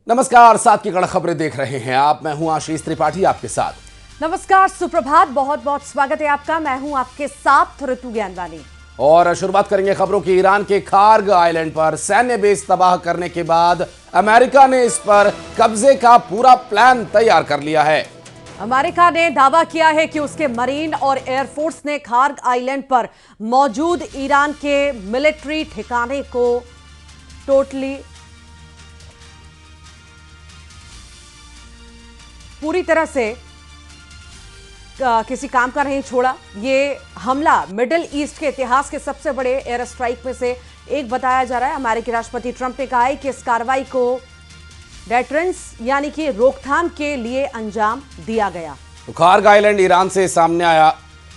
नमस्कार, साथ की कड़क खबरें देख रहे हैं आप। मैं हूं आशीष त्रिपाठी आपके साथ। नमस्कार, सुप्रभात, बहुत बहुत स्वागत है आपका। मैं हूं आपके साथ ऋतु ज्ञानवानी। और शुरुआत करेंगे खबरों की। ईरान के खार्ग आइलैंड पर सैन्य बेस तबाह करने के बाद अमेरिका ने इस पर कब्जे का पूरा प्लान तैयार कर लिया है। अमेरिका ने दावा किया है कि उसके मरीन और एयरफोर्स ने खार्ग आइलैंड पर मौजूद ईरान के मिलिट्री ठिकाने को पूरी तरह से किसी काम का नहीं छोड़ा। ये हमला मिडिल ईस्ट के इतिहास के सबसे बड़े एयर स्ट्राइक में से एक बताया जा रहा है। अमेरिकी राष्ट्रपति ट्रंप ने कहा है कि इस कार्रवाई को डेटरेंस यानी कि रोकथाम के लिए अंजाम दिया गया। तो खार्ग आइलैंड ईरान से सामने आया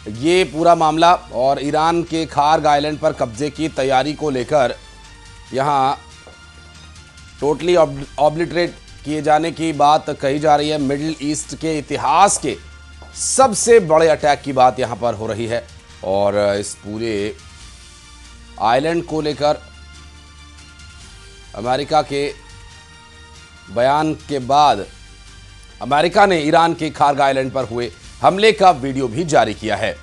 ये पूरा मामला, और ईरान के खार्ग आइलैंड पर कब्जे की तैयारी को लेकर यहां टोटली ऑब्लिटरेट किए जाने की बात कही जा रही है। मिडिल ईस्ट के इतिहास के सबसे बड़े अटैक की बात यहां पर हो रही है, और इस पूरे आइलैंड को लेकर अमेरिका के बयान के बाद अमेरिका ने ईरान के खार्ग आइलैंड पर हुए हमले का वीडियो भी जारी किया है।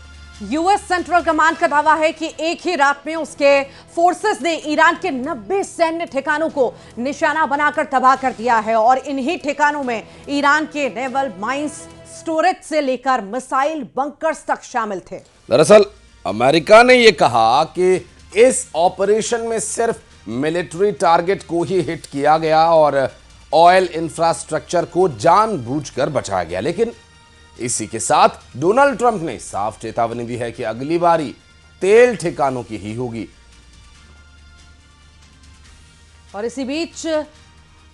यूएस सेंट्रल कमांड का दावा है कि एक ही रात में उसके फोर्सेस ने ईरान के 90 सैन्य ठिकानों को निशाना बनाकर तबाह कर दिया है, और इन्हीं ठिकानों में ईरान के नेवल माइंस, स्टोरेज से लेकर मिसाइल बंकर्स तक शामिल थे। दरअसल अमेरिका ने यह कहा कि इस ऑपरेशन में सिर्फ मिलिट्री टारगेट को ही हिट किया गया और ऑयल इंफ्रास्ट्रक्चर को जानबूझकर बचाया गया, लेकिन इसी के साथ डोनाल्ड ट्रंप ने साफ चेतावनी दी है कि अगली बारी तेल ठिकानों की ही होगी। और इसी बीच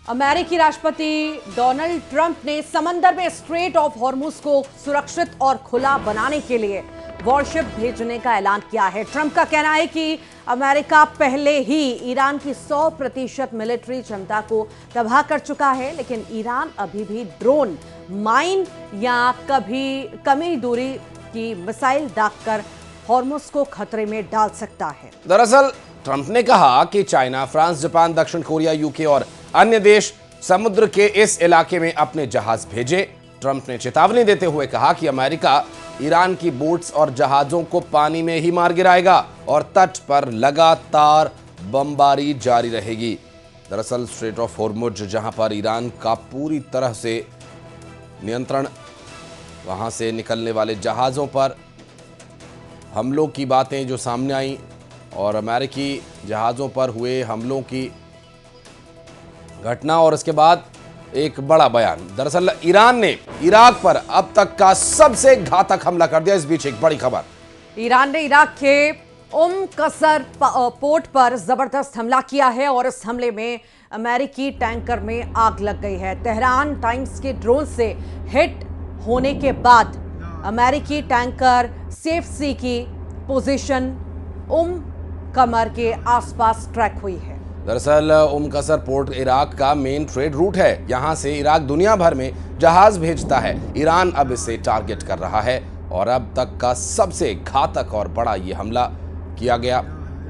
अमेरिकी राष्ट्रपति डोनाल्ड ट्रंप ने समंदर में स्ट्रेट ऑफ हॉर्मुज को सुरक्षित और खुला बनाने के लिए वॉरशिप भेजने का ऐलान किया है। ट्रंप का कहना है कि अमेरिका पहले ही ईरान की 100% मिलिट्री क्षमता को तबाह कर चुका है, लेकिन ईरान अभी भी ड्रोन, माइन या कमी दूरी की मिसाइल दागकर हॉर्मुज को खतरे में डाल सकता है। दरअसल ट्रंप ने कहा कि चाइना, फ्रांस, जापान, दक्षिण कोरिया, यूके और अन्य देश समुद्र के इस इलाके में अपने जहाज भेजे। ट्रंप ने चेतावनी देते हुए कहा कि अमेरिका ईरान की बोट्स और जहाजों को पानी में ही मार गिराएगा और तट पर लगातार बमबारी जारी रहेगी। दरअसल स्ट्रेट ऑफ हॉर्मुज, जहां पर ईरान का पूरी तरह से नियंत्रण, वहां से निकलने वाले जहाजों पर हमलों की बातें जो सामने आई और अमेरिकी जहाजों पर हुए हमलों की घटना, और इसके बाद एक बड़ा बयान। दरअसल ईरान ने इराक पर अब तक का सबसे घातक हमला कर दिया। इस बीच एक बड़ी खबर, ईरान ने इराक के कसर पोर्ट पर जबरदस्त हमला किया है, और इस हमले में अमेरिकी टैंकर में आग लग गई है। तेहरान टाइम्स के ड्रोन से हिट होने के बाद अमेरिकी टैंकर सेफ सी की पोजीशन कमर के आसपास ट्रैक हुई है। दरअसल कसर पोर्ट इराक का मेन ट्रेड रूट है। यहां से इराक दुनिया भर में जहाज भेजता है। ईरान अब इसे टारगेट कर रहा है, और अब तक का सबसे घातक और बड़ा ये हमला किया गया।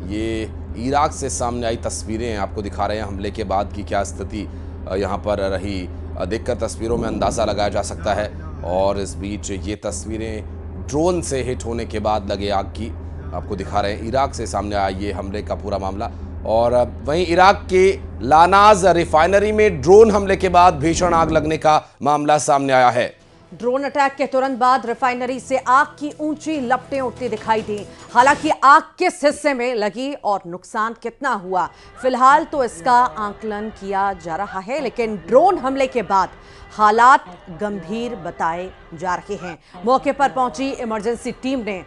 ये इराक से सामने आई तस्वीरें आपको दिखा रहे हैं। हमले के बाद की क्या स्थिति यहां पर रही, देखकर तस्वीरों में अंदाज़ा लगाया जा सकता है। और इस बीच ये तस्वीरें ड्रोन से हिट होने के बाद लगे आग की आपको दिखा रहे हैं। इराक से सामने आया ये हमले का पूरा मामला। और वहीं इराक के लानाज रिफाइनरी में ड्रोन हमले के बाद भीषण आग लगने का मामला सामने आया है। ड्रोन अटैक के तुरंत बाद रिफाइनरी से आग की ऊंची लपटें उठती दिखाई दी। हालांकि आग किस हिस्से में लगी और नुकसान कितना हुआ, फिलहाल तो इसका आंकलन किया जा रहा है, लेकिन ड्रोन हमले के बाद हालात गंभीर बताए जा रहे हैं। मौके पर पहुंची इमरजेंसी टीम ने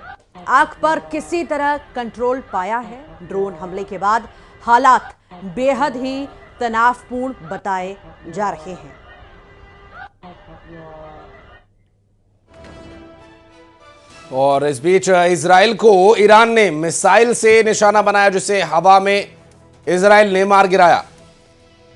आग पर किसी तरह कंट्रोल पाया है। ड्रोन हमले के बाद हालात बेहद ही तनावपूर्ण बताए जा रहे हैं। और इस बीच इजराइल को ईरान ने मिसाइल से निशाना बनाया, जिसे हवा में इजराइल ने मार गिराया।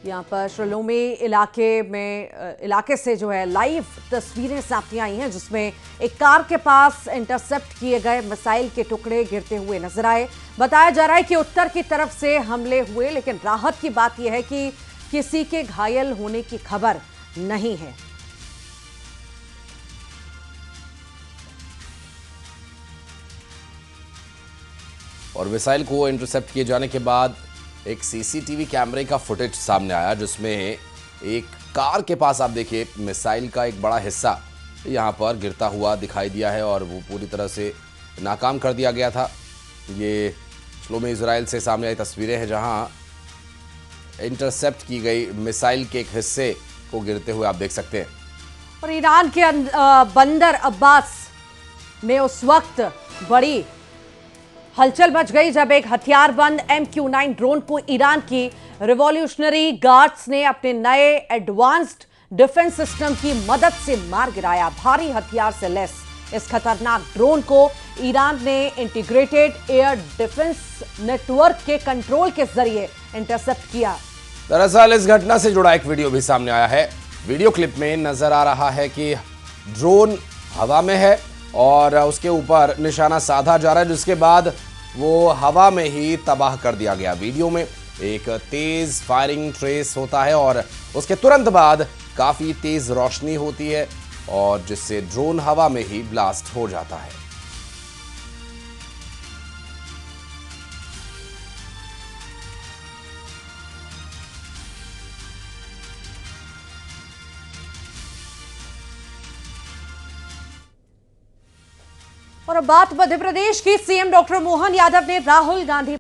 यहाँ पर शलोमी इलाके से जो है लाइव तस्वीरें सामने आई हैं, जिसमें एक कार के पास इंटरसेप्ट किए गए मिसाइल के टुकड़े गिरते हुए नजर आए। बताया जा रहा है कि उत्तर की तरफ से हमले हुए, लेकिन राहत की बात यह है कि किसी के घायल होने की खबर नहीं है। और मिसाइल को इंटरसेप्ट किए जाने के बाद एक सीसीटीवी कैमरे का फुटेज सामने आया, जिसमें एक कार के पास आप देखिए मिसाइल का एक बड़ा हिस्सा यहां पर गिरता हुआ दिखाई दिया है और वो पूरी तरह से नाकाम कर दिया गया था। ये श्लोमी इजराइल से सामने आई तस्वीरें हैं, जहां इंटरसेप्ट की गई मिसाइल के एक हिस्से को गिरते हुए आप देख सकते हैं। और ईरान के बंदर अब्बास में उस वक्त बड़ी हलचल मच गई जब एक हथियारबंद MQ-9 ड्रोन को ईरान की रिवॉल्यूशनरी गार्ड्स ने अपने नए एडवांस्ड डिफेंस सिस्टम की मदद से मार गिराया। भारी हथियार से लैस इस खतरनाक ड्रोन को ईरान ने इंटीग्रेटेड एयर डिफेंस नेटवर्क के कंट्रोल के जरिए इंटरसेप्ट किया। दरअसल इस घटना से जुड़ा एक वीडियो भी सामने आया है। वीडियो क्लिप में नजर आ रहा है कि ड्रोन हवा में है और उसके ऊपर निशाना साधा जा रहा है, जिसके बाद वो हवा में ही तबाह कर दिया गया। वीडियो में एक तेज फायरिंग ट्रेस होता है और उसके तुरंत बाद काफी तेज रोशनी होती है और जिससे ड्रोन हवा में ही ब्लास्ट हो जाता है। और अब बात मध्य प्रदेश की। सीएम डॉक्टर मोहन यादव ने राहुल गांधी